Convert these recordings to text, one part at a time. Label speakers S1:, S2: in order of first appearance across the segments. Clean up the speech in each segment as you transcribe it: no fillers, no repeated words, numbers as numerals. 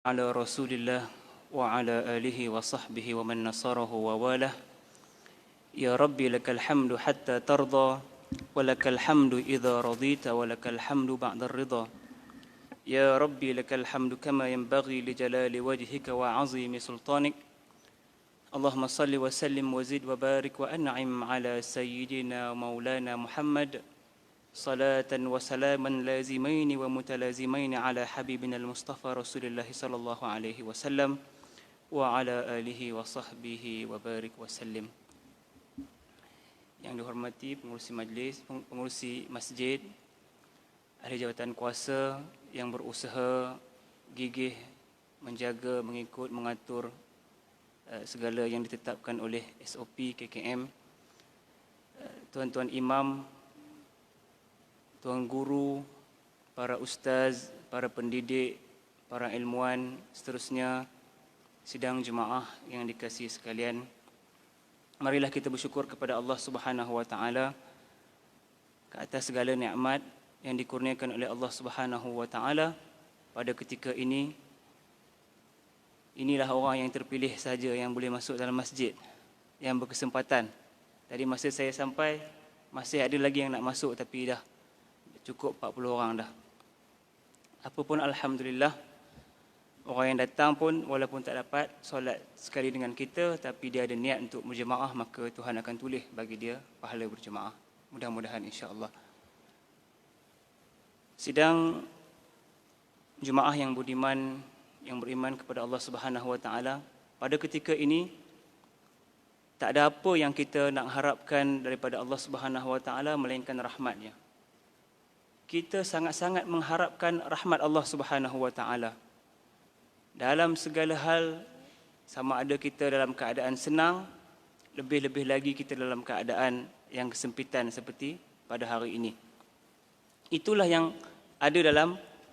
S1: على رسول الله وعلى آله وصحبه ومن نصره وواله. يا ربي لك الحمد حتى ترضى ولك الحمد إذا رضيت ولك الحمد بعد الرضا. يا ربي لك الحمد كما ينبغي لجلال وجهك وعظيم سلطانك. اللهم صل وسلم وزد وبارك وأنعم على سيدنا مولانا محمد صلاة وسلاما لازمين ومتلازمين على حبيبنا المصطفى رسول الله صلى الله عليه وسلم وعلى آله وصحبه وبارك وسلم. Yang dihormati pengurusi majlis, pengurusi masjid, ahli jawatan kuasa yang berusaha gigih menjaga, mengikut, mengatur segala yang ditetapkan oleh SOP KKM, tuan-tuan imam, tuan guru, para ustaz, para pendidik, para ilmuwan, seterusnya, sidang jemaah yang dikasihi sekalian. Marilah kita bersyukur kepada Allah Subhanahu wa taala ke atas segala nikmat yang dikurniakan oleh Allah Subhanahu wa taala pada ketika ini. Inilah orang yang terpilih saja yang boleh masuk dalam masjid, yang berkesempatan. Tadi masa saya sampai, masih ada lagi yang nak masuk tapi dah cukup 40 orang dah. Apapun alhamdulillah, orang yang datang pun walaupun tak dapat solat sekali dengan kita, tapi dia ada niat untuk berjemaah, maka Tuhan akan tulis bagi dia pahala berjemaah. Mudah-mudahan insya-Allah. Sidang jemaah yang budiman, yang beriman kepada Allah Subhanahu wa taala, pada ketika ini tak ada apa yang kita nak harapkan daripada Allah Subhanahu wa taala melainkan rahmat-Nya. Kita sangat-sangat mengharapkan rahmat Allah Subhanahu wa taala dalam segala hal, sama ada kita dalam keadaan senang, lebih-lebih lagi kita dalam keadaan yang kesempitan seperti pada hari ini. Itulah yang ada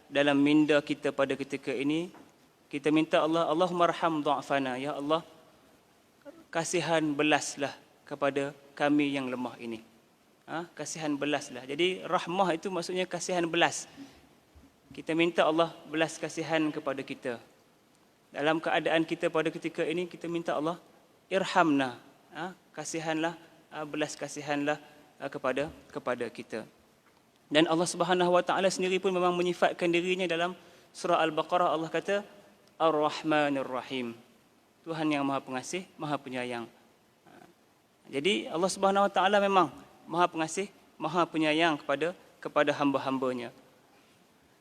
S1: dalam minda kita pada ketika ini. Kita minta Allah, Allahumma arham dha'fana, ya Allah, kasihan belaslah kepada kami yang lemah ini. Kasihan belaslah. Jadi rahmah itu maksudnya kasihan belas. Kita minta Allah belas kasihan kepada kita. Dalam keadaan kita pada ketika ini, kita minta Allah irhamna, kasihanlah, belas kasihanlah kepada kita. Dan Allah Subhanahu wa taala sendiri pun memang menyifatkan dirinya dalam surah Al-Baqarah. Allah kata Ar-Rahmanir Rahim, Tuhan yang Maha Pengasih, Maha Penyayang. Jadi Allah Subhanahu wa taala memang Maha Pengasih, Maha Penyayang kepada hamba-hambanya.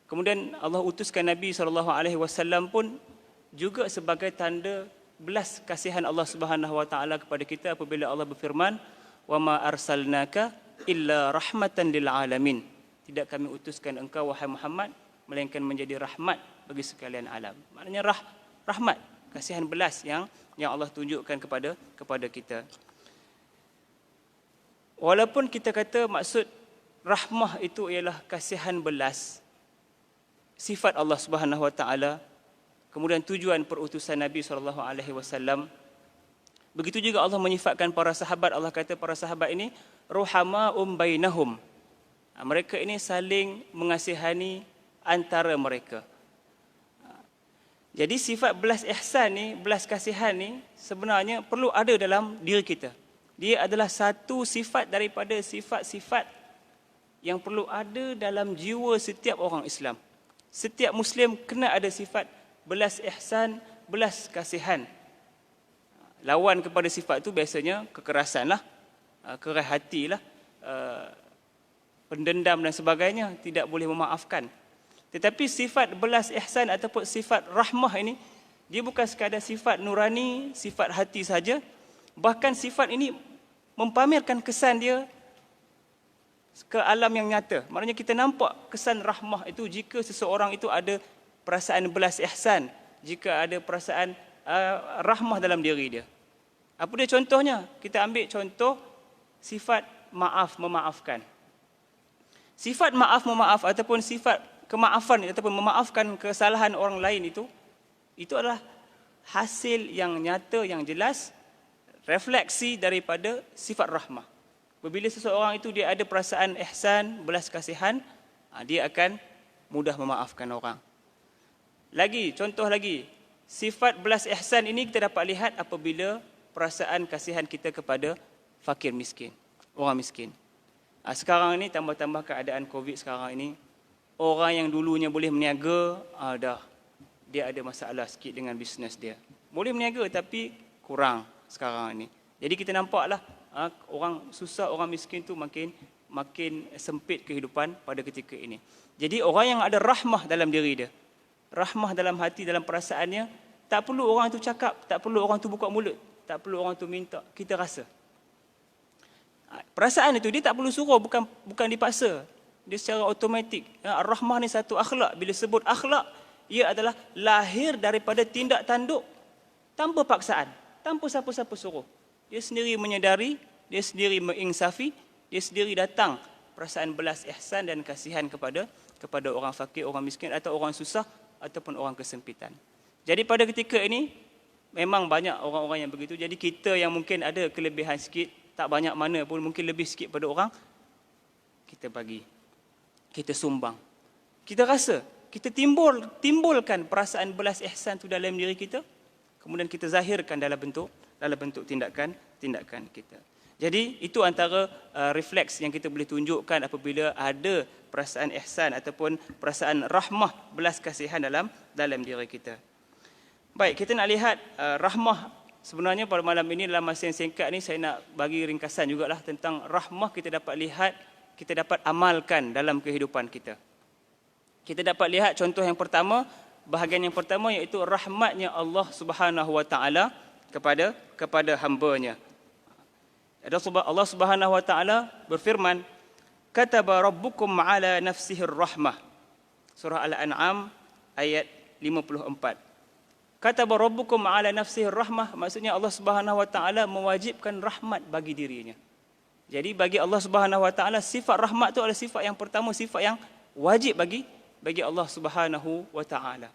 S1: Kemudian Allah utuskan Nabi SAW pun juga sebagai tanda belas kasihan Allah Subhanahu wa taala kepada kita apabila Allah berfirman, "Wa ma arsalnaka illa rahmatan lil alamin." Tidak kami utuskan engkau wahai Muhammad melainkan menjadi rahmat bagi sekalian alam. Maknanya rahmat, kasihan belas yang Allah tunjukkan kepada kita. Walaupun kita kata maksud rahmah itu ialah kasihan belas, sifat Allah Subhanahu wa taala, kemudian tujuan perutusan Nabi SAW. Begitu juga Allah menyifatkan para sahabat. Allah kata para sahabat ini ruhama'um bainahum. Mereka ini saling mengasihani antara mereka. Jadi sifat belas ihsan ni, belas kasihan ni sebenarnya perlu ada dalam diri kita. Dia adalah satu sifat daripada sifat-sifat yang perlu ada dalam jiwa setiap orang Islam. Setiap Muslim kena ada sifat belas ihsan, belas kasihan. Lawan kepada sifat itu biasanya kekerasan lah, keras hati lah, pendendam dan sebagainya, tidak boleh memaafkan. Tetapi sifat belas ihsan ataupun sifat rahmah ini, dia bukan sekadar sifat nurani, sifat hati saja. Bahkan sifat ini mempamerkan kesan dia ke alam yang nyata. Maknanya kita nampak kesan rahmah itu jika seseorang itu ada perasaan belas ihsan, jika ada perasaan rahmah dalam diri dia. Apa dia contohnya? Kita ambil contoh sifat maaf, memaafkan. Sifat maaf, memaaf ataupun sifat kemaafan ataupun memaafkan kesalahan orang lain itu adalah hasil yang nyata, yang jelas, refleksi daripada sifat rahmah. Apabila seseorang itu dia ada perasaan ihsan, belas kasihan, dia akan mudah memaafkan orang. Lagi, contoh lagi. Sifat belas ihsan ini kita dapat lihat apabila perasaan kasihan kita kepada fakir miskin, orang miskin. Sekarang ini tambah-tambah keadaan COVID sekarang ini, orang yang dulunya boleh berniaga, dah dia ada masalah sikit dengan bisnes dia. Boleh berniaga tapi kurang sekarang ini. Jadi kita nampaklah orang susah, orang miskin tu makin sempit kehidupan pada ketika ini. Jadi orang yang ada rahmah dalam diri dia, rahmah dalam hati, dalam perasaannya, tak perlu orang tu cakap, tak perlu orang tu buka mulut, tak perlu orang tu minta, kita rasa. Perasaan itu dia tak perlu suruh, bukan dipaksa. Dia secara automatik. Ar-Rahmah ni satu akhlak. Bila sebut akhlak, ia adalah lahir daripada tindak tanduk tanpa paksaan, tanpa siapa-siapa suruh. Dia sendiri menyedari, dia sendiri mengingsafi, dia sendiri datang perasaan belas ihsan dan kasihan kepada orang fakir, orang miskin atau orang susah ataupun orang kesempitan. Jadi pada ketika ini memang banyak orang-orang yang begitu. Jadi kita yang mungkin ada kelebihan sikit, tak banyak mana pun, mungkin lebih sikit pada orang, kita bagi, kita sumbang, kita rasa, kita timbulkan perasaan belas ihsan tu dalam diri kita, kemudian kita zahirkan dalam bentuk tindakan kita. Jadi itu antara refleks yang kita boleh tunjukkan apabila ada perasaan ihsan ataupun perasaan rahmah, belas kasihan dalam diri kita. Baik, kita nak lihat rahmah. Sebenarnya pada malam ini dalam masa yang singkat ni saya nak bagi ringkasan jugalah tentang rahmah kita dapat lihat, kita dapat amalkan dalam kehidupan kita. Kita dapat lihat contoh yang pertama, bahagian yang pertama iaitu rahmatnya Allah Subhanahu Wa Taala kepada hamba-Nya. Allah Subhanahu Wa Taala berfirman, "Kataba rabbukum ala nafsihi rahmah." Surah Al-An'am ayat 54. Kataba rabbukum ala nafsihi rahmah, maksudnya Allah Subhanahu Wa Taala mewajibkan rahmat bagi dirinya. Jadi bagi Allah Subhanahu Wa Taala sifat rahmat itu adalah sifat yang pertama, sifat yang wajib bagi Allah Subhanahu Wa Taala.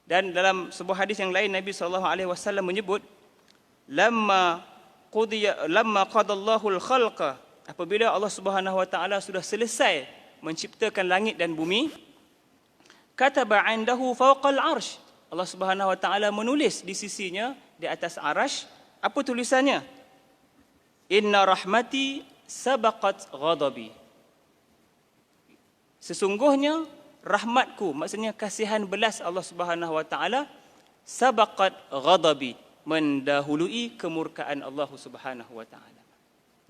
S1: Dan dalam sebuah hadis yang lain Nabi SAW menyebut, lamma qadallahu al-khalqa, apabila Allah Subhanahu Wa Taala sudah selesai menciptakan langit dan bumi, kataba 'indahu fawqal 'arsy, Allah Subhanahu Wa Taala menulis di sisinya di atas arasy. Apa tulisannya? Inna rahmati sabaqat ghadabi. Sesungguhnya rahmatku, maksudnya kasihan belas Allah Subhanahu Wa Taala, sabaqat ghadabi, mendahului kemurkaan Allah Subhanahu Wa Taala.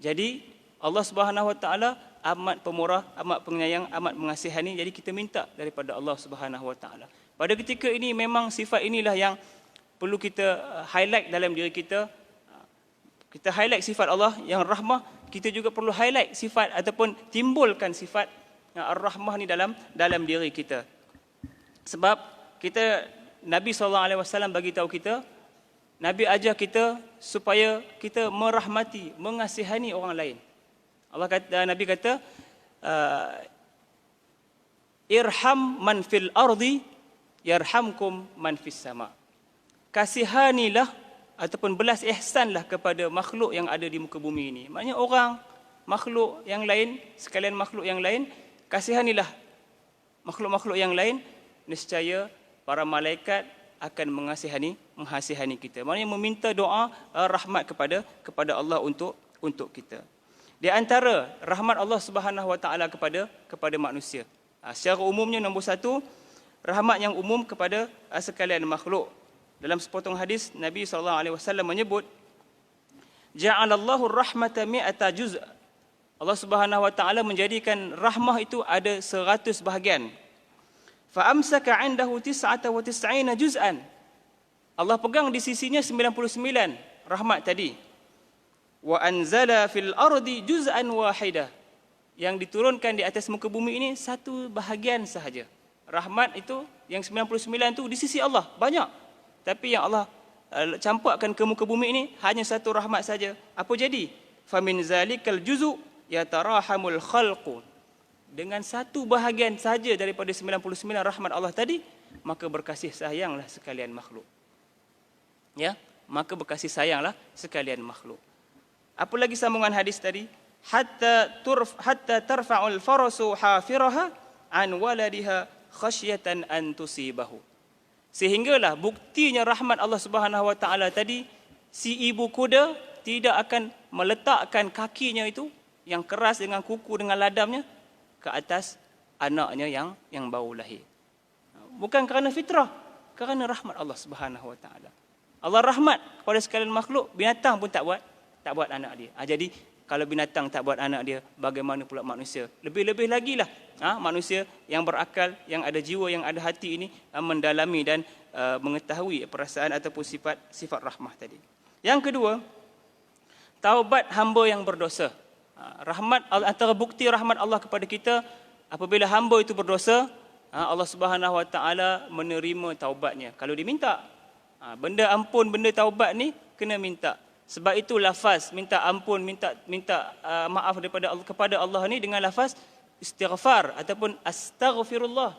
S1: Jadi Allah Subhanahu Wa Taala amat pemurah, amat penyayang, amat mengasihani. Jadi kita minta daripada Allah Subhanahu Wa Taala. Pada ketika ini memang sifat inilah yang perlu kita highlight dalam diri kita. Kita highlight sifat Allah yang rahmah, kita juga perlu highlight sifat ataupun timbulkan sifat ar-rahmah ni dalam diri kita. Sebab Nabi SAW bagi tahu kita, Nabi ajar kita supaya kita merahmati, mengasihani orang lain. Nabi kata, irham man fil ardi yarhamkum man fis sama. Kasihanilah ataupun belas ihsanlah kepada makhluk yang ada di muka bumi ini. Maknanya orang, makhluk yang lain, sekalian makhluk yang lain, kasihanilah makhluk-makhluk yang lain, nescaya para malaikat akan mengasihani kita. Maknanya meminta doa rahmat kepada Allah untuk kita. Di antara rahmat Allah Subhanahu Wa Taala kepada manusia. Secara umumnya nombor satu, rahmat yang umum kepada sekalian makhluk. Dalam sepotong hadis Nabi SAW menyebut, ja'alallahu rahmata mi'ata juz'. Allah Subhanahu Wa Taala menjadikan rahmah itu ada 100 bahagian. Fa amsaka 'indahu 99 juz'an. Allah pegang di sisinya 99 rahmat tadi. Wa anzala fil ardi juz'an wahidah. Yang diturunkan di atas muka bumi ini satu bahagian sahaja. Rahmat itu yang 99 itu di sisi Allah banyak. Tapi yang Allah campakkan ke muka bumi ini hanya satu rahmat saja. Apa jadi? Famin zalikal juzu yatarahamul khalqu. Dengan satu bahagian saja daripada 99 rahmat Allah tadi, maka berkasih sayanglah sekalian makhluk. Ya, maka berkasih sayanglah sekalian makhluk. Apa lagi sambungan hadis tadi? Hatta tarfa'ul farasu hafiraha an waladiha khasyatan an tusibahu. Sehinggalah buktinya rahmat Allah Subhanahu wa taala tadi, si ibu kuda tidak akan meletakkan kakinya itu yang keras dengan kuku dengan ladamnya ke atas anaknya yang baru lahir. Bukan kerana fitrah, kerana rahmat Allah Subhanahu wa taala. Allah rahmat kepada sekalian makhluk, binatang pun tak buat anak dia. Jadi kalau binatang tak buat anak dia, bagaimana pula manusia? Lebih-lebih lagi lah manusia yang berakal, yang ada jiwa, yang ada hati ini mendalami dan mengetahui perasaan ataupun sifat rahmah tadi. Yang kedua, taubat hamba yang berdosa. Rahmat, antara bukti rahmat Allah kepada kita, apabila hamba itu berdosa, Allah Subhanahu wa taala menerima taubatnya. Kalau diminta, benda ampun, benda taubat ni kena minta. Sebab itu lafaz minta ampun, minta maaf daripada Allah, kepada Allah ni dengan lafaz istighfar ataupun astaghfirullah.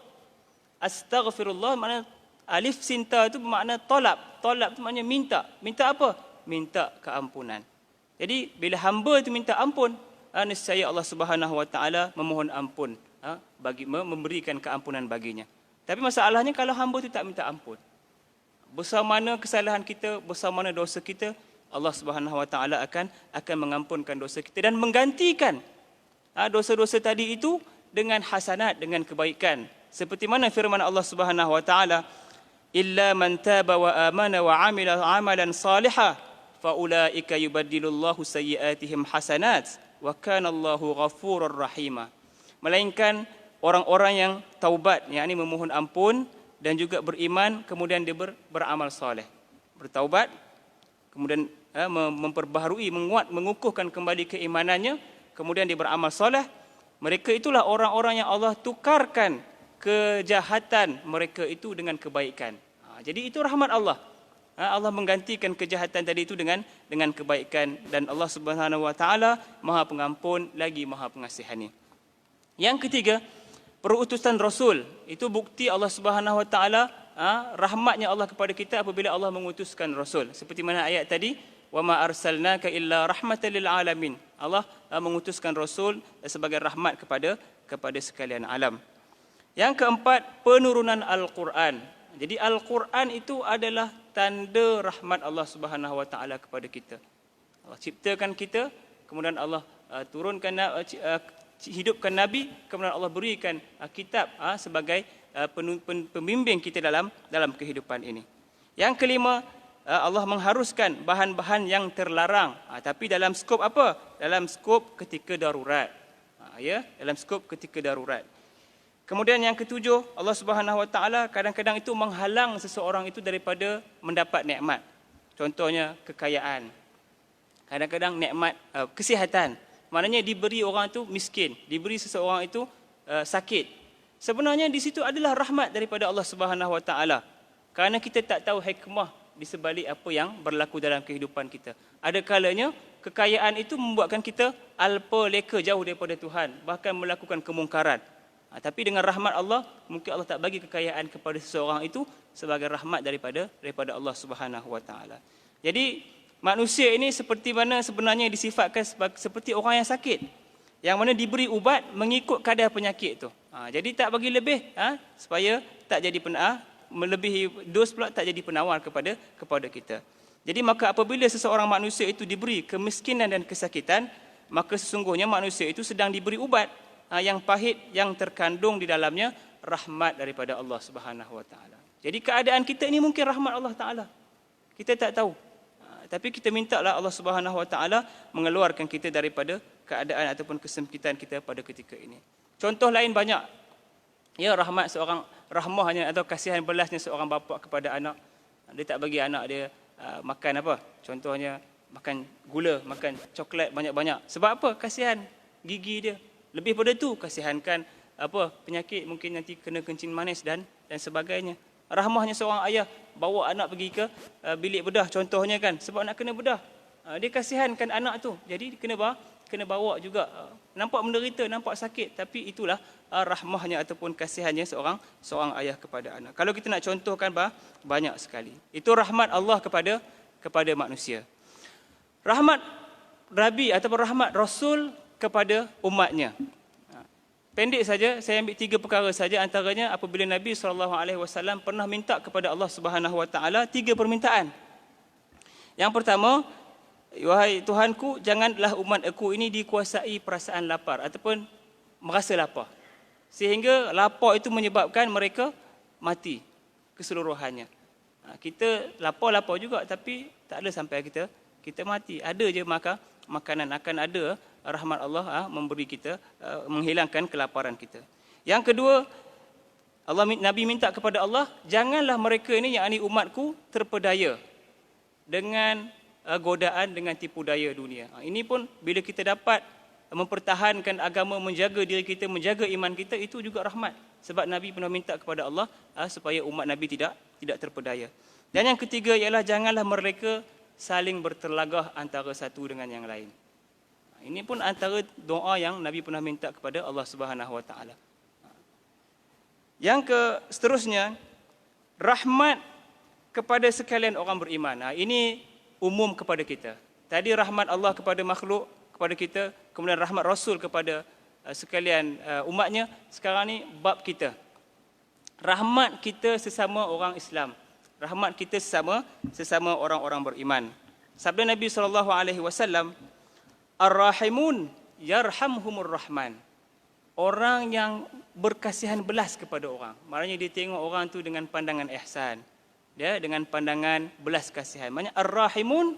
S1: Astaghfirullah makna alif sinta itu bermakna tolab. Tolab itu maknanya minta. Minta apa? Minta keampunan. Jadi bila hamba itu minta ampun, nescaya Allah Subhanahu wa taala memohon ampun, bagi memberikan keampunan baginya. Tapi masalahnya kalau hamba itu tak minta ampun, besar mana kesalahan kita, besar mana dosa kita, Allah Subhanahu wa taala akan mengampunkan dosa kita dan menggantikan dosa-dosa tadi itu dengan hasanat, dengan kebaikan. Seperti mana firman Allah Subhanahu wa taala, illa man taba wa amana wa amila amalan salihah fa ulaika yubaddilullahu sayyiatihim hasanat wa kana Allahu ghafurur rahima. Melainkan orang-orang yang taubat, yakni memohon ampun dan juga beriman, kemudian dia beramal soleh. Bertaubat, kemudian memperbaharui, mengukuhkan kembali keimanannya, kemudian dia beramal soleh. Mereka itulah orang-orang yang Allah tukarkan kejahatan mereka itu dengan kebaikan. Jadi itu rahmat Allah. Allah menggantikan kejahatan tadi itu dengan kebaikan, dan Allah Subhanahu wa taala Maha Pengampun lagi Maha Pengasihani. Yang ketiga, perutusan Rasul. Itu bukti Allah Subhanahu wa taala rahmatnya Allah kepada kita apabila Allah mengutuskan Rasul. Seperti mana ayat tadi, wa ma arsalnaka illa rahmatan lil alamin. Allah mengutuskan Rasul sebagai rahmat kepada sekalian alam. Yang keempat, penurunan Al-Quran. Jadi Al-Quran itu adalah tanda rahmat Allah Subhanahu wa taala kepada kita. Allah ciptakan kita, kemudian Allah turunkan, hidupkan Nabi, kemudian Allah berikan kitab sebagai pembimbing kita dalam kehidupan ini. Yang kelima, Allah mengharuskan bahan-bahan yang terlarang, tapi dalam skop apa? Dalam skop ketika darurat. Dalam skop ketika darurat. Kemudian yang ketujuh, Allah Subhanahu wa taala kadang-kadang itu menghalang seseorang itu daripada mendapat nikmat. Contohnya kekayaan. Kadang-kadang nikmat kesihatan. Maknanya diberi orang itu miskin, diberi seseorang itu sakit. Sebenarnya di situ adalah rahmat daripada Allah Subhanahu wa taala. Kerana kita tak tahu hikmah di sebalik apa yang berlaku dalam kehidupan kita. Ada kalanya kekayaan itu membuatkan kita alpa leka, jauh daripada Tuhan, bahkan melakukan kemungkaran. Tapi dengan rahmat Allah, mungkin Allah tak bagi kekayaan kepada seseorang itu sebagai rahmat daripada Allah Subhanahu wa taala. Jadi manusia ini seperti mana sebenarnya disifatkan seperti orang yang sakit, yang mana diberi ubat mengikut kadar penyakit itu. Jadi tak bagi lebih, supaya tak jadi melebihi dos pula tak jadi penawar kepada kita. Jadi maka apabila seseorang manusia itu diberi kemiskinan dan kesakitan, maka sesungguhnya manusia itu sedang diberi ubat yang pahit, yang terkandung di dalamnya rahmat daripada Allah Subhanahu wa taala. Jadi keadaan kita ini mungkin rahmat Allah taala. Kita tak tahu. Tapi kita mintalah Allah Subhanahu wa taala mengeluarkan kita daripada keadaan ataupun kesempitan kita pada ketika ini. Contoh lain banyak. Ya, rahmat seorang, rahmahnya atau kasihan belasnya seorang bapa kepada anak. Dia tak bagi anak dia makan apa? Contohnya makan gula, makan coklat banyak-banyak. Sebab apa? Kasihan gigi dia. Lebih pada tu, kasihankan penyakit, mungkin nanti kena kencing manis dan sebagainya. Rahmahnya seorang ayah bawa anak pergi ke bilik bedah contohnya kan, sebab nak kena bedah. Dia kasihankan anak tu. Jadi kena bawa juga. Nampak menderita, nampak sakit, tapi itulah rahmahnya ataupun kasihannya seorang ayah kepada anak. Kalau kita nak contohkan banyak sekali. Itu rahmat Allah kepada manusia. Rahmat Nabi ataupun rahmat Rasul kepada umatnya. pendek saja, saya ambil 3 perkara saja, antaranya apabila Nabi SAW pernah minta kepada Allah Subhanahu Wa Taala 3 permintaan. Yang pertama, wahai Tuhanku, janganlah umat aku ini dikuasai perasaan lapar ataupun merasa lapar, sehingga lapar itu menyebabkan mereka mati keseluruhannya. Kita lapar juga, tapi tak ada sampai kita mati. Ada je makanan, akan ada rahmat Allah memberi kita, menghilangkan kelaparan kita. Yang kedua, Nabi minta kepada Allah, janganlah mereka ini, yakni umatku, terpedaya dengan godaan, dengan tipu daya dunia. Ini pun bila kita dapat mempertahankan agama, menjaga diri kita, menjaga iman kita, itu juga rahmat. Sebab Nabi pernah minta kepada Allah supaya umat Nabi tidak terpedaya. Dan yang ketiga ialah janganlah mereka saling berterlagah antara satu dengan yang lain. Ini pun antara doa yang Nabi pernah minta kepada Allah Subhanahu Wa Taala. Yang seterusnya, rahmat kepada sekalian orang beriman. Ini umum kepada kita. Tadi rahmat Allah kepada makhluk, kepada kita, kemudian rahmat Rasul kepada sekalian umatnya. Sekarang ni bab kita. Rahmat kita sesama orang Islam. Rahmat kita sesama orang-orang beriman. Sabda Nabi SAW, Ar-Rahimun yarhamhumur Rahman. Orang yang berkasihan belas kepada orang. Maknanya dia tengok orang tu dengan pandangan ihsan. Dia dengan pandangan belas kasihan. Maknanya Ar-Rahimun,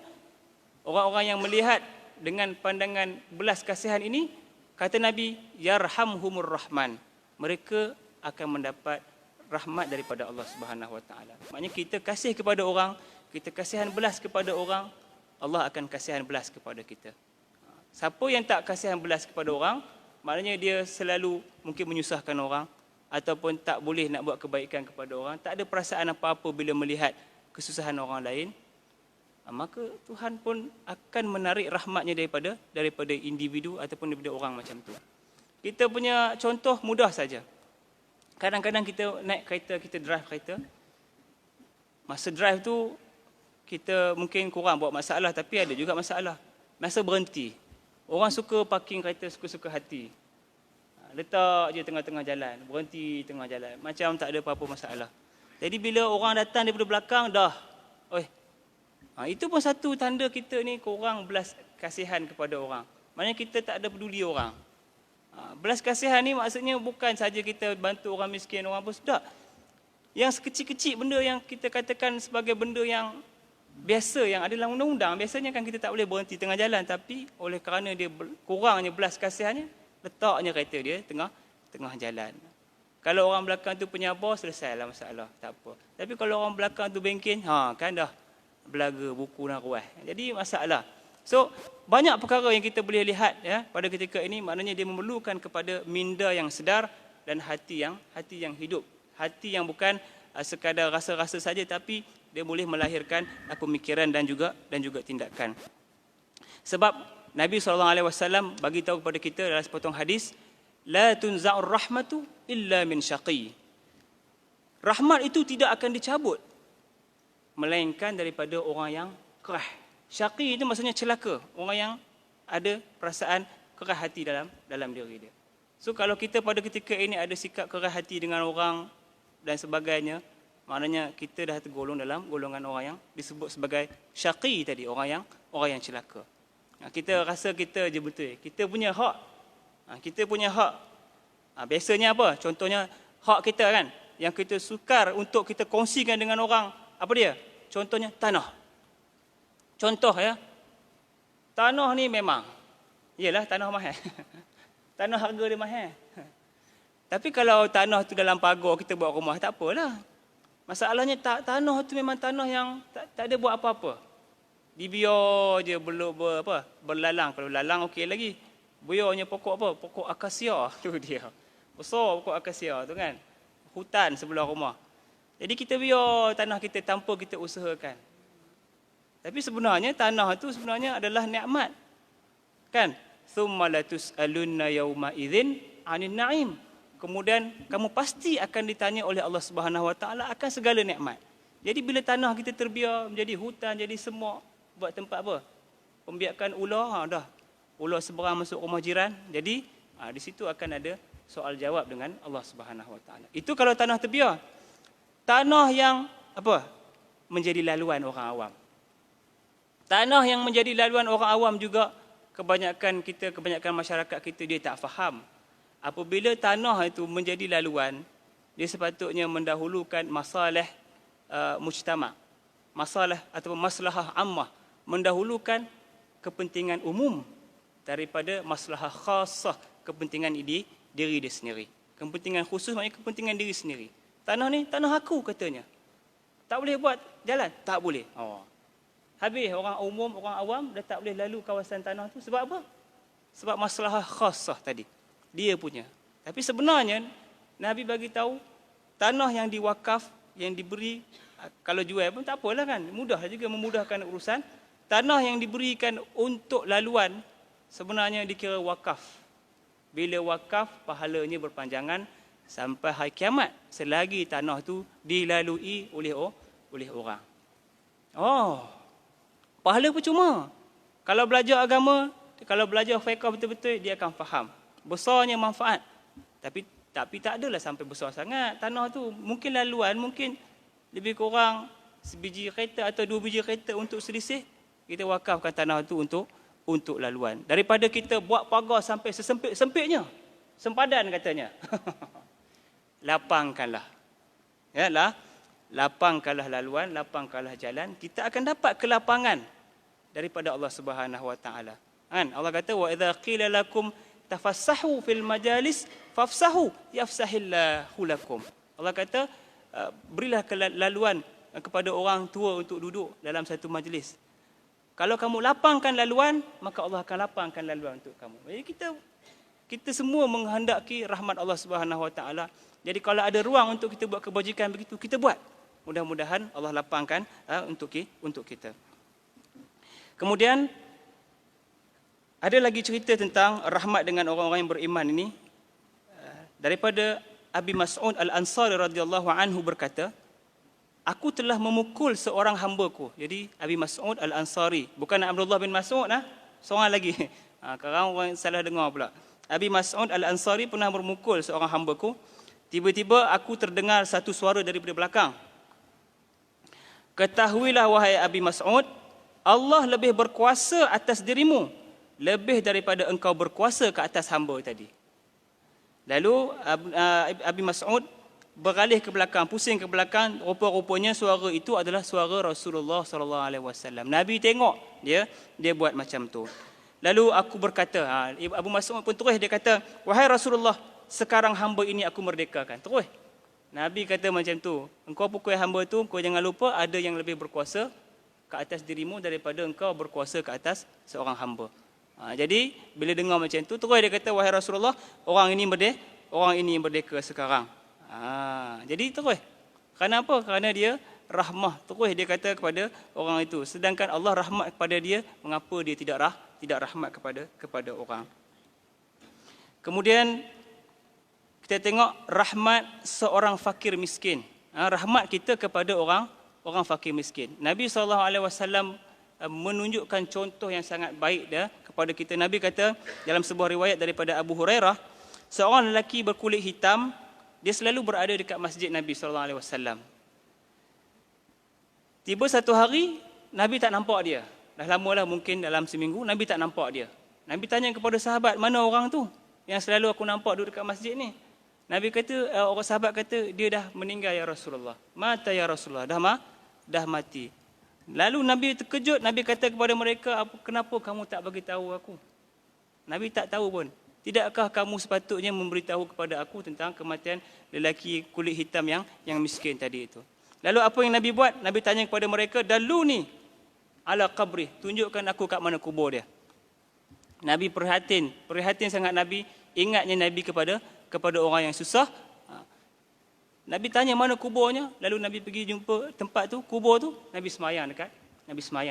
S1: orang-orang yang melihat dengan pandangan belas kasihan ini, kata Nabi, yarhamhumur Rahman. Mereka akan mendapat rahmat daripada Allah Subhanahu Wa Taala. Maknanya kita kasih kepada orang, kita kasihan belas kepada orang, Allah akan kasihan belas kepada kita. Siapa yang tak kasihan belas kepada orang, maknanya dia selalu mungkin menyusahkan orang ataupun tak boleh nak buat kebaikan kepada orang, tak ada perasaan apa-apa bila melihat kesusahan orang lain, maka Tuhan pun akan menarik rahmatnya daripada individu ataupun daripada orang macam tu. Kita punya contoh mudah saja. Kadang-kadang kita naik kereta, kita drive kereta. Masa drive tu kita mungkin kurang buat masalah, tapi ada juga masalah. Masa berhenti, orang suka parking kereta suka-suka hati. Letak je tengah-tengah jalan, berhenti tengah jalan, macam tak ada apa-apa masalah. Jadi bila orang datang daripada belakang, dah, itu pun satu tanda kita ni kurang belas kasihan kepada orang. Maknanya kita tak ada peduli orang. Belas kasihan ni maksudnya bukan saja kita bantu orang miskin, orang apa, tak. Yang sekecil-kecil benda yang kita katakan sebagai benda yang biasa, yang ada dalam undang-undang, biasanya kan kita tak boleh berhenti tengah jalan, tapi oleh kerana dia kurangnya belas kasihannya, letaknya kereta dia tengah jalan. Kalau orang belakang tu penyabar, selesailah masalah, tak apa. Tapi kalau orang belakang tu bengkin, kan dah belaga buku dan ruas. Jadi masalah. So, banyak perkara yang kita boleh lihat pada ketika ini, maknanya dia memerlukan kepada minda yang sedar dan hati yang hidup. Hati yang bukan sekadar rasa-rasa saja, tapi dia boleh melahirkan pemikiran dan juga tindakan. Sebab Nabi SAW bagi tahu kepada kita dalam sepotong hadis, la tunza'ur rahmatu illa min syaqi. Rahmat itu tidak akan dicabut melainkan daripada orang yang kerah. Syaqi itu maksudnya celaka, orang yang ada perasaan kerah hati dalam diri dia. So kalau kita pada ketika ini ada sikap kerah hati dengan orang dan sebagainya, maknanya kita dah tergolong dalam golongan orang yang disebut sebagai syaqi tadi, orang yang celaka. Kita rasa kita je betul. Kita punya hak. Kita punya hak. Biasanya apa? Contohnya hak kita kan, yang kita sukar untuk kita kongsikan dengan orang. Apa dia? Contohnya tanah. Contoh tanah ni memang, iyalah tanah mahal. Tanah harga dia mahal. Tapi kalau tanah tu dalam pagar kita buat rumah, tak apalah. Masalahnya tanah tu memang tanah yang tak ada buat apa-apa. Dibiar je berlalang. Kalau lalang okey lagi. Biarnya pokok apa? Pokok akasia tu dia. Besar pokok akasia tu kan. Hutan sebelah rumah. Jadi kita biar tanah kita tanpa kita usahakan. Tapi sebenarnya tanah tu sebenarnya adalah nikmat. Kan? Thumma latus'alunna yawma idzin 'anil na'im. Kemudian kamu pasti akan ditanya oleh Allah Subhanahu Wa Taala akan segala nikmat. Jadi bila tanah kita terbiar menjadi hutan, jadi semak, buat tempat apa? Pembiakan ular, dah. Ular seberang masuk rumah jiran. Jadi di situ akan ada soal jawab dengan Allah Subhanahu Wa Taala. Itu kalau tanah terbiar. Tanah yang apa? Menjadi laluan orang awam. Tanah yang menjadi laluan orang awam juga kebanyakan masyarakat kita dia tak faham. Apabila tanah itu menjadi laluan, dia sepatutnya mendahulukan masalah mujtama', masalah atau maslahah ammah, mendahulukan kepentingan umum daripada maslahah khasah, kepentingan diri dia sendiri. Kepentingan khusus maknanya kepentingan diri sendiri. Tanah ni tanah aku katanya. Tak boleh buat jalan? Tak boleh. Habis orang umum, orang awam dah tak boleh lalu kawasan tanah tu. Sebab apa? Sebab maslahah khasah tadi. Dia punya. Tapi sebenarnya Nabi bagi tahu tanah yang diwakaf, yang diberi, kalau jual pun tak apalah kan. Mudah juga memudahkan urusan. Tanah yang diberikan untuk laluan sebenarnya dikira wakaf. Bila wakaf, pahalanya berpanjangan sampai hari kiamat selagi tanah tu dilalui oleh orang. Pahala percuma. Kalau belajar agama, kalau belajar fiqh betul-betul, dia akan faham besarnya manfaat. Tapi tak adalah sampai besar sangat tanah tu. Mungkin laluan, mungkin lebih kurang sebiji kereta atau 2 biji kereta untuk selisih, kita wakafkan tanah tu untuk laluan. Daripada kita buat pagar sampai sesempit-sempitnya, sempadan katanya. Lapangkanlah. Lapangkanlah laluan, lapangkanlah jalan, kita akan dapat kelapangan daripada Allah Subhanahu Wa Taala. Kan? Allah kata wa idza qila lakum tafassahu fil majalis fafsahu yafsahillahu lakum. Allah kata berilah laluan kepada orang tua untuk duduk dalam satu majlis. Kalau kamu lapangkan laluan, maka Allah akan lapangkan laluan untuk kamu. Jadi kita semua menghendaki rahmat Allah Subhanahu Wa Taala. Jadi kalau ada ruang untuk kita buat kebajikan begitu, kita buat. Mudah-mudahan Allah lapangkan untuk kita. Kemudian ada lagi cerita tentang rahmat dengan orang-orang yang beriman ini. Daripada Abi Mas'ud Al-Ansari radhiyallahu anhu berkata, aku telah memukul seorang hamba-ku. Jadi Abi Mas'ud Al-Ansari, bukan Abdullah bin Mas'ud, seorang lagi. Sekarang orang salah dengar pula. Abi Mas'ud Al-Ansari pernah memukul seorang hamba-ku. Tiba-tiba aku terdengar satu suara daripada belakang. Ketahuilah wahai Abi Mas'ud, Allah lebih berkuasa atas dirimu, lebih daripada engkau berkuasa ke atas hamba tadi. Lalu Abi Mas'ud beralih ke belakang, pusing ke belakang, rupa-rupanya suara itu adalah suara Rasulullah sallallahu alaihi wasallam. Nabi tengok dia buat macam tu. Lalu aku berkata, Abu Mas'ud pun terus dia kata, wahai Rasulullah, sekarang hamba ini aku merdekakan. Terus Nabi kata macam tu, engkau pukul hamba tu, engkau jangan lupa ada yang lebih berkuasa ke atas dirimu daripada engkau berkuasa ke atas seorang hamba. Jadi bila dengar macam tu, terus dia kata, wahai Rasulullah, orang ini merdeka sekarang. Jadi terus. Kerana apa? Kerana dia rahmah. Terus dia kata kepada orang itu. Sedangkan Allah rahmat kepada dia, mengapa dia tidak rahmat kepada orang? Kemudian kita tengok rahmat seorang fakir miskin. Rahmat kita kepada orang fakir miskin. Nabi SAW menunjukkan contoh yang sangat baik kepada kita. Nabi kata dalam sebuah riwayat daripada Abu Hurairah, seorang lelaki berkulit hitam, dia selalu berada dekat masjid Nabi SAW. Tiba satu hari, Nabi tak nampak dia. Dah lama lah, mungkin dalam seminggu, Nabi tak nampak dia. Nabi tanya kepada sahabat, mana orang tu yang selalu aku nampak duduk dekat masjid ni? Nabi kata, orang sahabat kata, dia dah meninggal ya Rasulullah. Mata ya Rasulullah, dah mati. Lalu Nabi terkejut, Nabi kata kepada mereka, kenapa kamu tak bagi tahu aku? Nabi tak tahu pun. Tidakkah kamu sepatutnya memberitahu kepada aku tentang kematian lelaki kulit hitam yang miskin tadi itu? Lalu apa yang Nabi buat? Nabi tanya kepada mereka, daluni ala qabri, tunjukkan aku kat mana kubur dia. Nabi prihatin sangat Nabi, ingatnya Nabi kepada orang yang susah. Nabi tanya mana kuburnya, lalu Nabi pergi jumpa tempat tu, kubur tu, Nabi semayang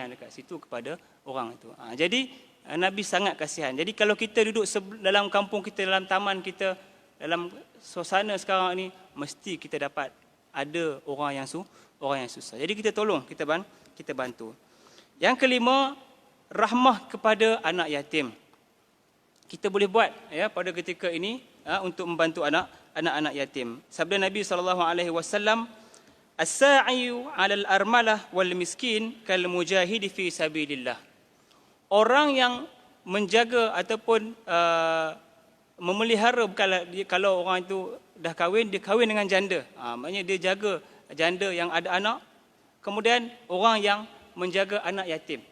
S1: dekat situ kepada orang itu. Jadi Nabi sangat kasihan. Jadi kalau kita duduk dalam kampung kita, dalam taman kita, dalam suasana sekarang ni, mesti kita dapat ada orang yang susah. Jadi kita tolong, kita bantu. Yang kelima, rahmah kepada anak yatim. Kita boleh buat pada ketika ini, untuk membantu anak-anak yatim. Sabda Nabi SAW, as-sa'iyu 'alal armalah wal miskin kal mujahidi fi sabilillah. Orang yang menjaga ataupun memelihara, kalau orang itu dah kahwin, dia kahwin dengan janda. Maknanya dia jaga janda yang ada anak. Kemudian orang yang menjaga anak yatim.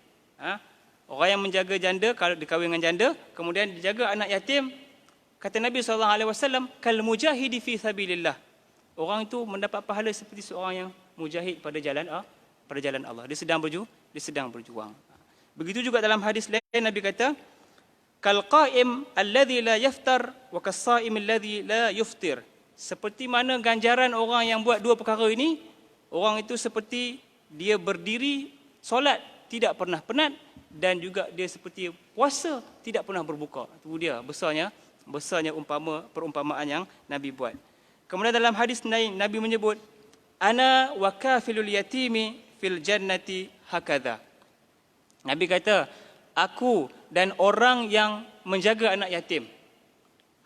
S1: Orang yang menjaga janda, kalau dia kahwin dengan janda, kemudian dia jaga anak yatim, kata Nabi SAW, kal mujahidi fi sabilillah. Orang itu mendapat pahala seperti seorang yang mujahid pada jalan Allah. Dia sedang berjuang. Begitu juga dalam hadis lain Nabi kata, kal qaim alladhi la yaftar wa kas saim alladhi la yuftir. Seperti mana ganjaran orang yang buat dua perkara ini, orang itu seperti dia berdiri solat tidak pernah penat, dan juga dia seperti puasa tidak pernah berbuka. Itu dia besarnya perumpamaan yang Nabi buat. Kemudian dalam hadis lain Nabi menyebut, ana wa kafilul yatimi fil jannati hakadha. Nabi kata, aku dan orang yang menjaga anak yatim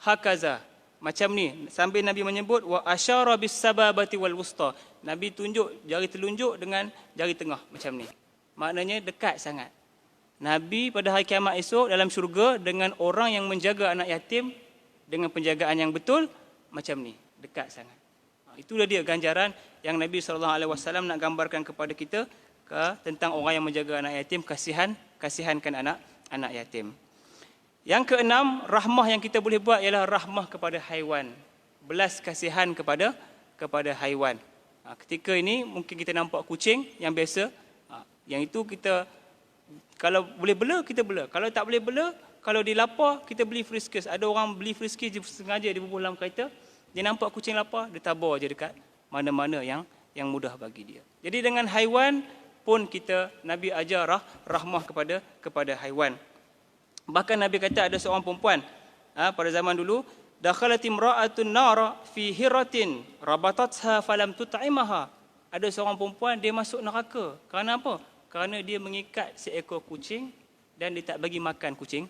S1: hakaza, macam ni. Sambil Nabi menyebut wa asyara bis sababati wal wusta. Nabi tunjuk jari telunjuk dengan jari tengah macam ni. Maknanya dekat sangat. Nabi pada hari kiamat esok dalam syurga dengan orang yang menjaga anak yatim dengan penjagaan yang betul macam ni, dekat sangat. Itulah dia ganjaran yang Nabi SAW nak gambarkan kepada kita tentang orang yang menjaga anak yatim, kasihankan anak yatim. Yang keenam, rahmah yang kita boleh buat ialah rahmah kepada haiwan. Belas kasihan kepada haiwan. Ketika ini mungkin kita nampak kucing yang biasa, yang itu kita kalau boleh bela, kita bela. Kalau tak boleh bela, kalau dia lapar, kita beli Friskies. Ada orang beli Friskies sengaja dia berbual dalam kereta, dia nampak kucing lapar, dia tabur je dekat mana-mana yang mudah bagi dia. Jadi dengan haiwan pun kita, Nabi ajar rahmah kepada haiwan. Bahkan Nabi kata ada seorang perempuan pada zaman dulu, dakhalat imra'atun nara fi hiratin rabatatha falam tut'imaha. Ada seorang perempuan dia masuk neraka. Kerana apa? Kerana dia mengikat seekor kucing dan dia tak bagi makan kucing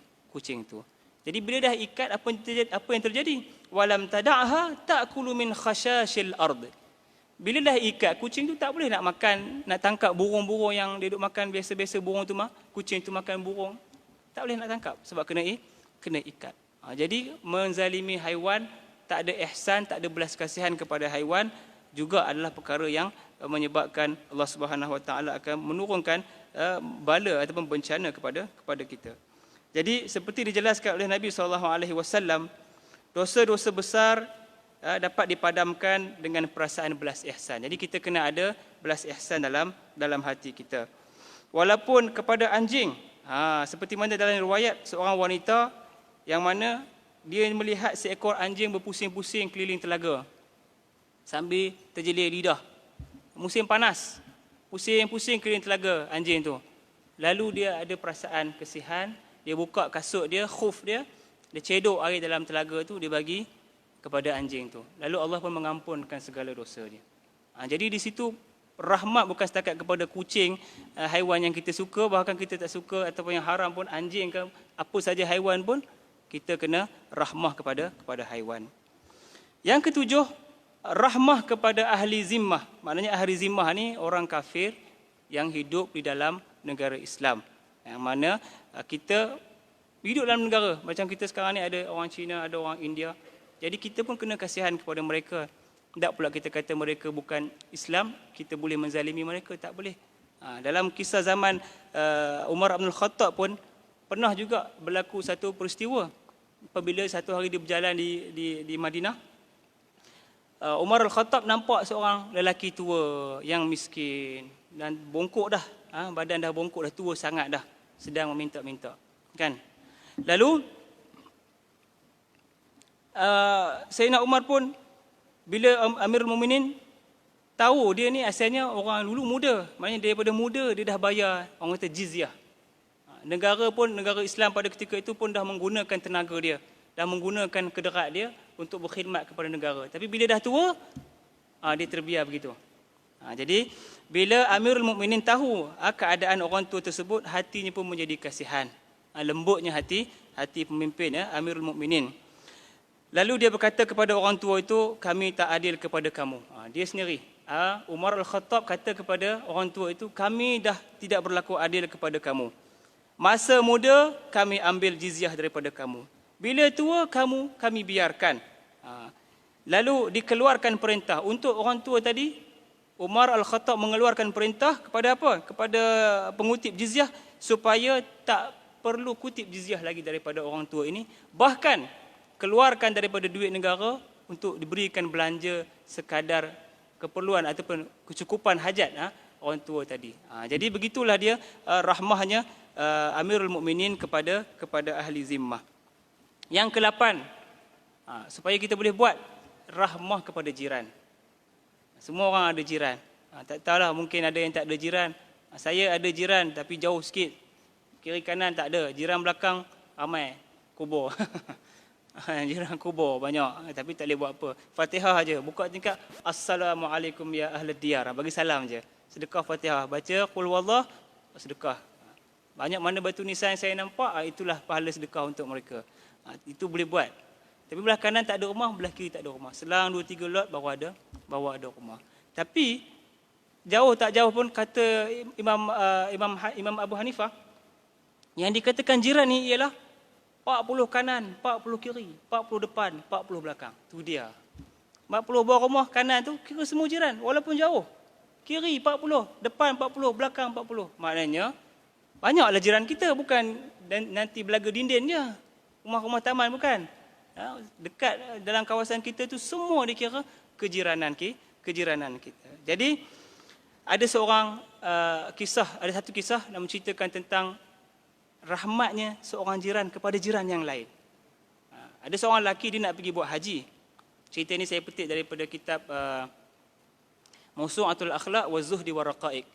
S1: tu. Jadi bila dah ikat, apa yang terjadi? Walam tada'ha ta'kulu min khashashil ard. Bila dah ikat, kucing tu tak boleh nak makan, nak tangkap burung-burung yang dia duk makan biasa-biasa, burung tu kucing tu makan burung. Tak boleh nak tangkap sebab kena ikat. Jadi menzalimi haiwan, tak ada ihsan, tak ada belas kasihan kepada haiwan juga adalah perkara yang menyebabkan Allah Subhanahu Wa Taala akan menurunkan bala ataupun bencana kepada kita. Jadi seperti dijelaskan oleh Nabi SAW, dosa-dosa besar dapat dipadamkan dengan perasaan belas ihsan. Jadi kita kena ada belas ihsan dalam hati kita. Walaupun kepada anjing, seperti mana dalam riwayat seorang wanita yang mana dia melihat seekor anjing berpusing-pusing keliling telaga sambil terjelir lidah. Musim panas, pusing-pusing keliling telaga anjing tu. Lalu dia ada perasaan kesihan, dia buka kasut dia, khuf dia cedok air dalam telaga tu, dia bagi kepada anjing tu. Lalu Allah pun mengampunkan segala dosa dia. Jadi di situ rahmat bukan setakat kepada kucing, haiwan yang kita suka, bahkan kita tak suka ataupun yang haram pun, anjing ke apa saja haiwan pun, kita kena rahmah kepada haiwan. Yang ketujuh, rahmah kepada ahli zimmah. Maknanya ahli zimmah ni orang kafir yang hidup di dalam negara Islam. Yang mana kita hidup dalam negara. Macam kita sekarang ni ada orang Cina, ada orang India. Jadi kita pun kena kasihan kepada mereka. Tak pula kita kata mereka bukan Islam, kita boleh menzalimi mereka, tak boleh. Dalam kisah zaman Umar Ibn Khattab pun pernah juga berlaku satu peristiwa. Apabila satu hari dia berjalan di Madinah, Umar Al-Khattab nampak seorang lelaki tua yang miskin dan bongkok dah, badan dah bongkok, dah tua sangat dah, sedang meminta-minta, kan. Lalu Sayyidina Umar pun bila Amirul Mukminin tahu dia ni asalnya orang dulu muda, maknanya daripada muda dia dah bayar orang kata jizyah. Negara Islam pada ketika itu pun dah menggunakan tenaga dia, dah menggunakan kederat dia untuk berkhidmat kepada negara. Tapi bila dah tua, dia terbiar begitu. Jadi bila Amirul Mukminin tahu keadaan orang tua tersebut, hatinya pun menjadi kasihan. Lembutnya hati pemimpin Amirul Mukminin. Lalu dia berkata kepada orang tua itu, kami tak adil kepada kamu. Dia sendiri, Umar Al-Khattab kata kepada orang tua itu, kami dah tidak berlaku adil kepada kamu. Masa muda kami ambil jizyah daripada kamu. Bila tua kami biarkan. Lalu dikeluarkan perintah untuk orang tua tadi. Umar Al-Khattab mengeluarkan perintah kepada apa? Kepada pengutip jizyah supaya tak perlu kutip jizyah lagi daripada orang tua ini. Bahkan keluarkan daripada duit negara untuk diberikan belanja sekadar keperluan ataupun kecukupan hajat orang tua tadi. Jadi begitulah dia rahmahnya Amirul Mukminin kepada ahli zimmah. Yang ke-8, supaya kita boleh buat rahmah kepada jiran. Semua orang ada jiran. Tak tahulah, mungkin ada yang tak ada jiran. Saya ada jiran tapi jauh sikit. Kiri kanan tak ada. Jiran belakang ramai. Kubur. Jiran kubur banyak, tapi tak boleh buat apa. Fatihah aja, buka tingkap Assalamualaikum ya ahli diyar, bagi salam je. Sedekah Fatihah, baca qul huwallah, sedekah. Banyak mana batu nisan saya nampak, itulah pahala sedekah untuk mereka. Itu boleh buat. Tapi belah kanan tak ada rumah, belah kiri tak ada rumah. Selang 2-3 lot baru ada rumah. Tapi jauh tak jauh pun kata Imam Abu Hanifah, yang dikatakan jiran ni ialah 40 kanan, 40 kiri, 40 depan, 40 belakang. Tu dia. 40 bawah rumah kanan tu kira semua jiran walaupun jauh. Kiri 40, depan 40, belakang 40. Maknanya banyaklah jiran kita, bukan nanti belaga dinding je. Rumah-rumah taman bukan. Dekat dalam kawasan kita tu semua dikira kejiranan kita. Jadi ada satu kisah yang menceritakan tentang rahmatnya seorang jiran kepada jiran yang lain. Ada seorang lelaki, dia nak pergi buat haji. Cerita ini saya petik daripada kitab Mawsu'atul Akhlaq wa Zuhdi wa Raqaiq.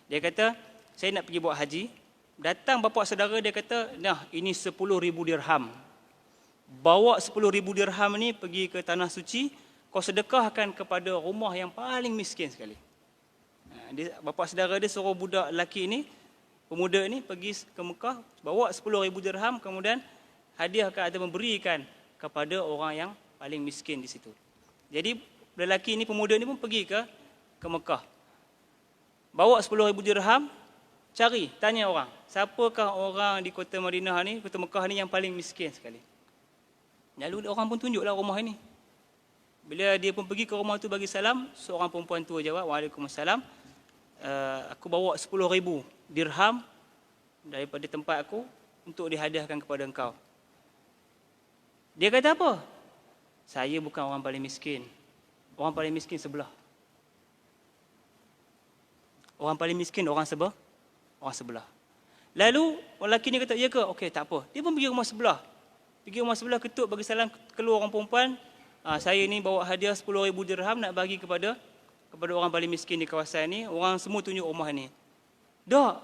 S1: Dia kata, saya nak pergi buat haji. Datang bapa saudara, dia kata, nah ini 10,000 dirham. Bawa 10,000 dirham ni pergi ke tanah suci, kau sedekahkan kepada rumah yang paling miskin sekali. Bapa saudara dia suruh budak lelaki ini, pemuda ini pergi ke Mekah, bawa 10,000 dirham, kemudian hadiahkan atau memberikan kepada orang yang paling miskin di situ. Jadi lelaki ini, pemuda ini pun pergi ke Mekah. Bawa 10,000 dirham, tanya orang, siapakah orang di kota Madinah ni, kota Mekah ni yang paling miskin sekali. Lalu orang pun tunjuklah rumah ini. Bila dia pun pergi ke rumah tu bagi salam, seorang perempuan tua jawab, Waalaikumsalam, aku bawa 10,000 dirham daripada tempat aku untuk dihadiahkan kepada engkau. Dia kata apa? Saya bukan orang paling miskin. Orang paling miskin sebelah. Orang paling miskin orang sebelah. Lalu lelaki ni kata, ya ke? Okey, tak apa. Dia pun pergi rumah sebelah. Ketuk bagi salam, keluar orang perempuan. Saya ni bawa hadiah 10,000 dirham nak bagi kepada orang paling miskin di kawasan ni. Orang semua tunjuk rumah ni. Dok,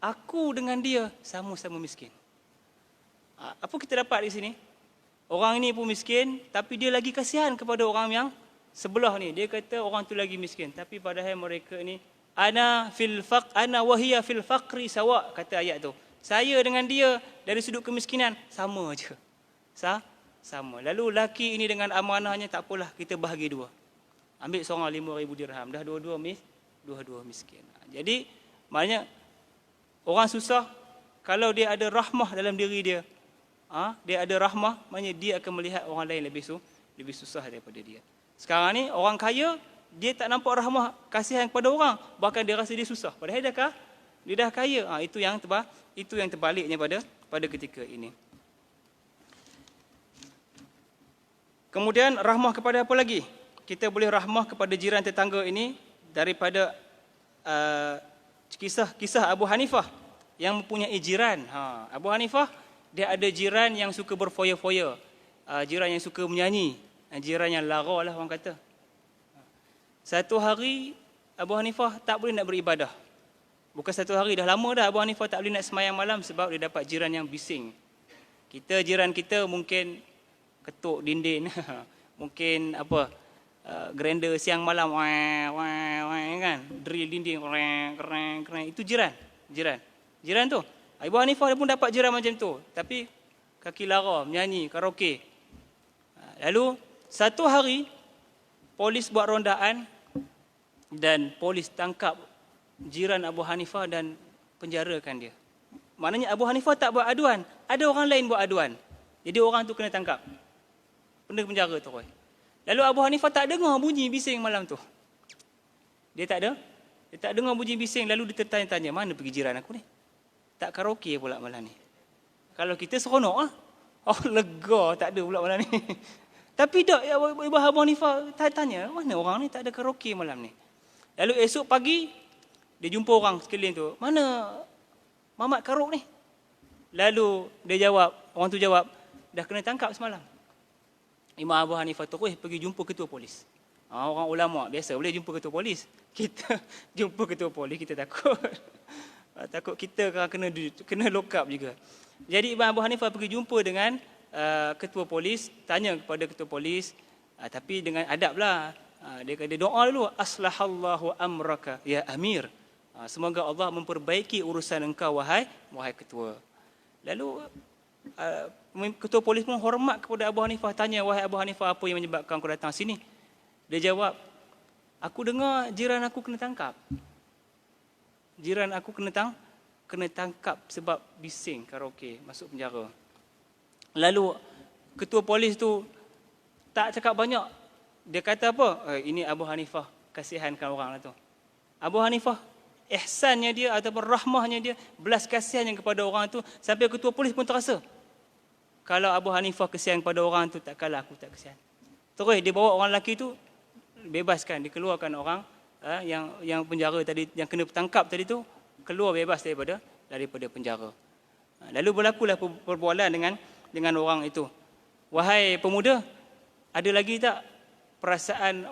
S1: aku dengan dia sama-sama miskin. Apa kita dapat di sini? Orang ini pun miskin, tapi dia lagi kasihan kepada orang yang sebelah ni. Dia kata orang tu lagi miskin, tapi padahal mereka ni ana wahiyya fil faqri sawa, kata ayat tu. Saya dengan dia dari sudut kemiskinan sama aja. Sama. Lalu laki ini dengan amanahnya, tak apalah, kita bahagi dua. Ambil seorang 5,000 dirham, dah dua-dua miskin. Jadi maknanya orang susah, kalau dia ada rahmah dalam diri dia, dia ada rahmah, maknanya dia akan melihat orang lain lebih susah daripada dia. Sekarang ni orang kaya, dia tak nampak rahmah, kasihan kepada orang, bahkan dia rasa dia susah. Padahal dia dah kaya. Itu yang terbaliknya pada ketika ini. Kemudian rahmah kepada apa lagi? Kita boleh rahmah kepada jiran tetangga ini daripada kisah Abu Hanifah yang mempunyai jiran. Abu Hanifah, dia ada jiran yang suka berfoya-foya, jiran yang suka menyanyi, jiran yang lara lah orang kata. Satu hari Abu Hanifah tak boleh nak beribadah. Bukan satu hari, dah lama dah Abu Hanifah tak boleh nak semayang malam sebab dia dapat jiran yang bising. Jiran kita mungkin ketuk dinding, mungkin grinder siang malam, kan, drill dinding, keren. Itu jiran tu. Abu Hanifah pun dapat jiran macam tu, tapi kaki lara, menyanyi, karaoke. Lalu satu hari polis buat rondaan dan polis tangkap jiran Abu Hanifah dan penjarakan dia. Maknanya Abu Hanifah tak buat aduan, ada orang lain buat aduan. Jadi orang tu kena tangkap, kena penjara terus. Lalu Abu Hanifah tak dengar bunyi bising malam tu. Dia tak dengar bunyi bising. Lalu dia tertanya-tanya, mana pergi jiran aku ni? Tak karaoke pula malam ni. Kalau kita seronok lah. Oh lega, tak ada pula malam ni. Tapi tak, Abu Hanifah tanya, mana orang ni tak ada karaoke malam ni? Lalu esok pagi, dia jumpa orang sekeliling tu. Mana Mamat Karuk ni? Lalu dia jawab, orang tu jawab, dah kena tangkap semalam. Imam Abu Hanifah terus pergi jumpa ketua polis. Orang ulama biasa boleh jumpa ketua polis. Kita jumpa ketua polis, kita takut. Takut kita kena lock up juga. Jadi Imam Abu Hanifah pergi jumpa dengan ketua polis, tanya kepada ketua polis, tapi dengan adab lah. Dia doa dulu, aslahallahu amraka ya amir. Semoga Allah memperbaiki urusan engkau wahai ketua. Lalu ketua polis pun hormat kepada Abu Hanifah, tanya, wahai Abu Hanifah, apa yang menyebabkan kau datang sini? Dia jawab, aku dengar jiran aku kena tangkap. Jiran aku kena tangkap sebab bising karaoke, masuk penjara. Lalu ketua polis tu tak cakap banyak. Dia kata apa? Ini Abu Hanifah, kasihankan orang lah tu. Abu Hanifah ihsannya dia ataupun rahmahnya dia, belas kasihannya kepada orang tu, sampai ketua polis pun terasa, kalau Abu Hanifah kasihan kepada orang tu, takkanlah aku tak kasihan. Terus dia bawa orang lelaki tu, bebaskan, dikeluarkan orang yang penjara tadi, yang kena tangkap tadi tu, keluar bebas daripada penjara. Lalu berlakulah perbualan dengan orang itu. Wahai pemuda, ada lagi tak perasaan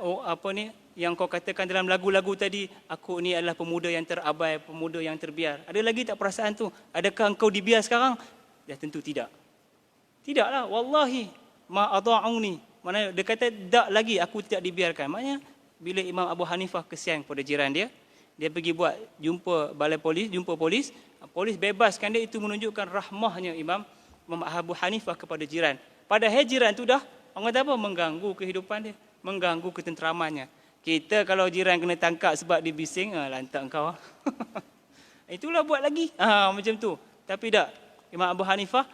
S1: yang kau katakan dalam lagu-lagu tadi, aku ni adalah pemuda yang terabai, pemuda yang terbiar. Ada lagi tak perasaan tu? Adakah engkau dibiar sekarang? Ya tentu tidak. Tidaklah, wallahi ma adha'uni. Maknanya dia kata tak lagi, aku tidak dibiarkan. Maknanya bila Imam Abu Hanifah kesian kepada jiran dia, dia pergi buat jumpa balai polis, polis bebaskan dia. Itu menunjukkan rahmahnya Imam Abu Hanifah kepada jiran. Padahal jiran tu dah, orang kata apa, mengganggu kehidupan dia, mengganggu ketenteramannya. Kita kalau jiran kena tangkap sebab dia bising, lantak engkau. Itulah buat lagi. Macam tu. Tapi tak, Imam Abu Hanifah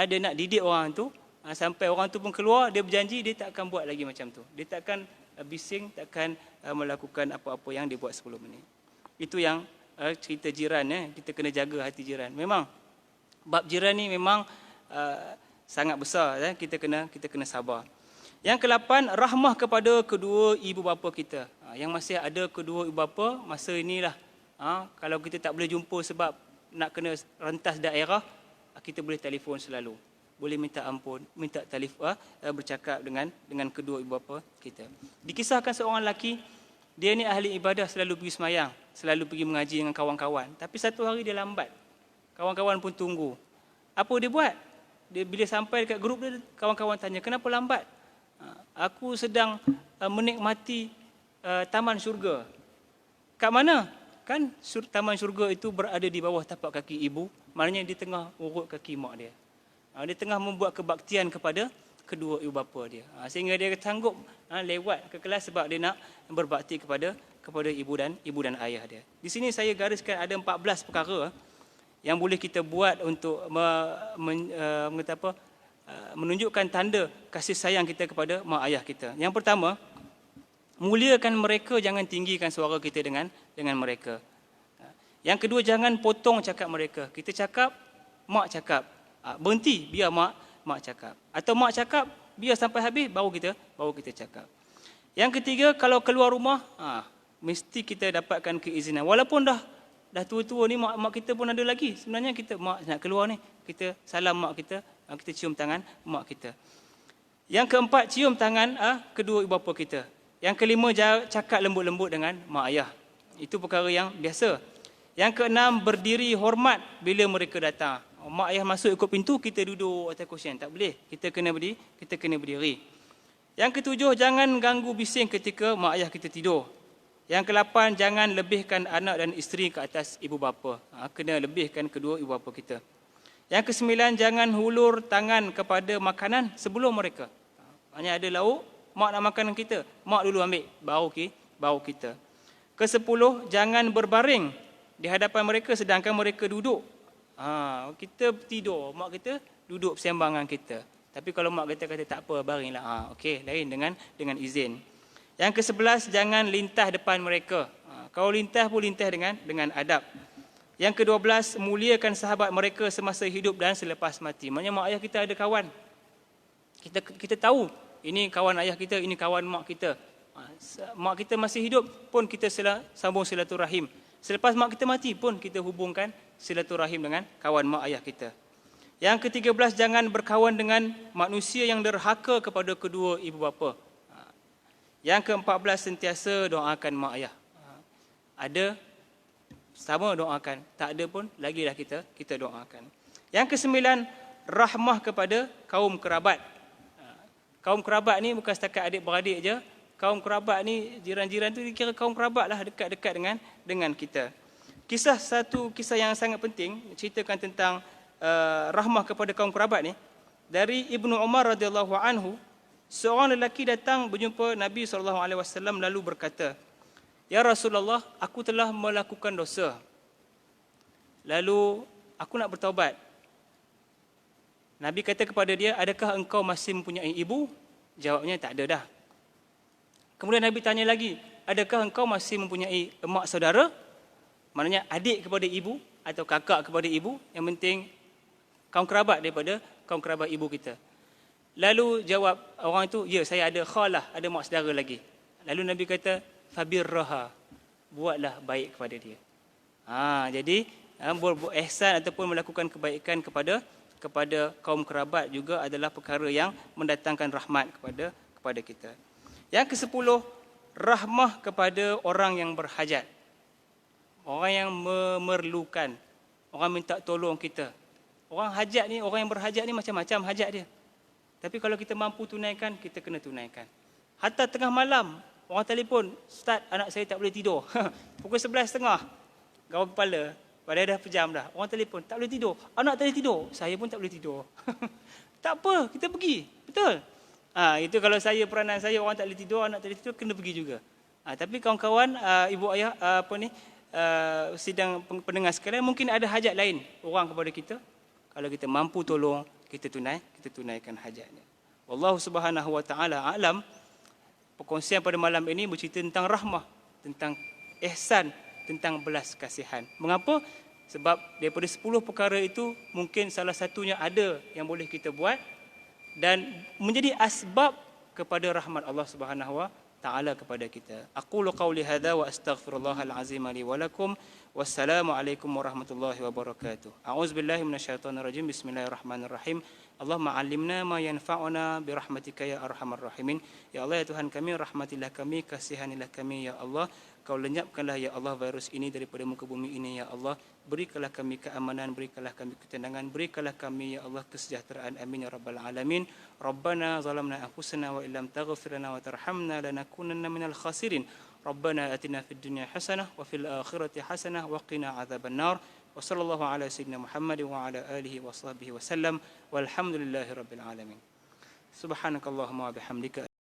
S1: dia nak didik orang tu, sampai orang tu pun keluar, dia berjanji dia tak akan buat lagi macam tu. Dia takkan bising, takkan melakukan apa-apa yang dia buat sebelum ini. Itu yang cerita jiran. Kita kena jaga hati jiran. Memang bab jiran ni memang sangat besar. Kita kena sabar. Yang ke-8, rahmah kepada kedua ibu bapa kita. Yang masih ada kedua ibu bapa, masa inilah. Kalau kita tak boleh jumpa sebab nak kena rentas daerah, kita boleh telefon selalu. Boleh minta ampun, minta telefon, bercakap dengan kedua ibu bapa kita. Dikisahkan seorang lelaki, dia ni ahli ibadah, selalu pergi semayang, selalu pergi mengaji dengan kawan-kawan. Tapi satu hari dia lambat. Kawan-kawan pun tunggu. Apa dia buat? Dia bila sampai dekat grup dia, kawan-kawan tanya, kenapa lambat? Aku sedang menikmati taman syurga. Kat mana? Kan taman syurga itu berada di bawah tapak kaki ibu. Maknanya dia tengah urut kaki mak dia. Dia tengah membuat kebaktian kepada kedua ibu bapa dia. Sehingga dia sanggup lewat ke kelas sebab dia nak berbakti kepada ibu dan ayah dia. Di sini saya gariskan ada 14 perkara yang boleh kita buat untuk menunjukkan tanda kasih sayang kita kepada mak ayah kita. Yang pertama, muliakan mereka, jangan tinggikan suara kita dengan mereka. Yang kedua, jangan potong cakap mereka. Kita cakap, mak cakap. Berhenti, biar mak cakap. Atau mak cakap, biar sampai habis, baru kita cakap. Yang ketiga, kalau keluar rumah, mesti kita dapatkan keizinan. Walaupun dah tua-tua ni, mak kita pun ada lagi. Sebenarnya kita, mak nak keluar ni, kita salam mak kita cium tangan mak kita. Yang keempat, cium tangan kedua ibu bapa kita. Yang kelima, cakap lembut-lembut dengan mak ayah. Itu perkara yang biasa. Yang keenam, berdiri hormat bila mereka datang. Mak ayah masuk ikut pintu, kita duduk atas kursi. Tak boleh. Kita kena berdiri. Yang ketujuh, jangan ganggu bising ketika mak ayah kita tidur. Yang ke-8, jangan lebihkan anak dan isteri ke atas ibu bapa. Kena lebihkan kedua ibu bapa kita. Yang ke-9, jangan hulur tangan kepada makanan sebelum mereka. Maknanya ada lauk, mak nak makan dengan kita, mak dulu ambil, baru kita. Ke-10, jangan berbaring di hadapan mereka sedangkan mereka duduk. Kita tidur, mak kita duduk bersembang dengan kita. Tapi kalau mak kita kata tak apa, baringlah. Okey, lain dengan izin. Yang ke-11, jangan lintah depan mereka. Kalau lintah pun lintah dengan adab. Yang ke-12, muliakan sahabat mereka semasa hidup dan selepas mati. Maknanya mak ayah kita ada kawan. Kita tahu ini kawan ayah kita, ini kawan mak kita. Mak kita masih hidup pun kita sambung silaturahim. Selepas mak kita mati pun kita hubungkan silaturahim dengan kawan mak ayah kita. Yang ke-13, jangan berkawan dengan manusia yang derhaka kepada kedua ibu bapa. Yang ke-14, sentiasa doakan mak ayah. Ada, sama doakan. Tak ada pun, lagilah kita doakan. Yang ke-9, rahmah kepada kaum kerabat. Kaum kerabat ni bukan setakat adik-beradik je. Kaum kerabat ni, jiran-jiran tu dikira kaum kerabat lah, dekat-dekat dengan kita. Satu kisah yang sangat penting, ceritakan tentang rahmah kepada kaum kerabat ni. Dari Ibnu Umar radhiyallahu anhu, seorang lelaki datang berjumpa Nabi SAW lalu berkata, "Ya Rasulullah, aku telah melakukan dosa. Lalu aku nak bertaubat." Nabi kata kepada dia, "Adakah engkau masih mempunyai ibu?" Jawabnya, "Tak ada dah." Kemudian Nabi tanya lagi, "Adakah engkau masih mempunyai emak saudara?" Maknanya adik kepada ibu atau kakak kepada ibu, yang penting kaum kerabat daripada kaum kerabat ibu kita. Lalu jawab orang itu, "Ya, saya ada khalah, ada mak saudara lagi." Lalu Nabi kata, "Fabirraha, buatlah baik kepada dia." Jadi buat ihsan ataupun melakukan kebaikan kepada kaum kerabat juga adalah perkara yang mendatangkan rahmat kepada kita. Yang ke-10, rahmah kepada orang yang berhajat. Orang yang memerlukan, orang minta tolong kita. Orang yang berhajat ni macam-macam hajat dia. Tapi kalau kita mampu tunaikan, kita kena tunaikan. Hatta tengah malam, orang telefon, "Ustaz, anak saya tak boleh tidur." Pukul 11.30, gawat kepala, padahal dah pejam dah. Orang telefon, "Tak boleh tidur." Anak tak boleh tidur. Saya pun tak boleh tidur. Tak apa, kita pergi. Betul? Itu kalau peranan saya, orang tak boleh tidur, anak tak boleh tidur, kena pergi juga. Tapi kawan-kawan, ibu ayah, sidang pendengar sekalian, mungkin ada hajat lain orang kepada kita. Kalau kita mampu tolong, kita tunaikan hajatnya. Wallahu subhanahu wa ta'ala a'lam. Perkongsian pada malam ini bercerita tentang rahmah, tentang ihsan, tentang belas kasihan. Mengapa? Sebab daripada 10 perkara itu, mungkin salah satunya ada yang boleh kita buat dan menjadi asbab kepada rahmat Allah Subhanahu wa taala kepada kita. Aqulu qawli hadza wa astaghfirullahal azim li wa lakum. Wassalamu alaikum warahmatullahi wabarakatuh. A'udzubillahi minasyaitonir rajim. Bismillahirrahmanirrahim. Allahumma 'allimna ma yanfa'una bi rahmatika ya arhamar rahimin. Ya Allah, ya Tuhan kami, rahmatilah kami, kasihanilah kami ya Allah. Kau lenyapkanlah ya Allah virus ini daripada muka bumi ini ya Allah. Berikanlah kami keamanan, berikanlah kami ketenangan, berikanlah kami ya Allah kesejahteraan. Amin ya rabbal alamin. Rabbana zalamna anfusana wa illam taghfir lana wa tarhamna lanakunanna minal khasirin. Rabbana atina fid dunya hasanah wa fil akhirati hasanah wa qina adzaban nar. Wa sallallahu ala sayyidina Muhammad wa ala alihi wa sahbihi wa sallam. Walhamdulillahi rabbil alamin. Subhanakallahumma wa bihamdika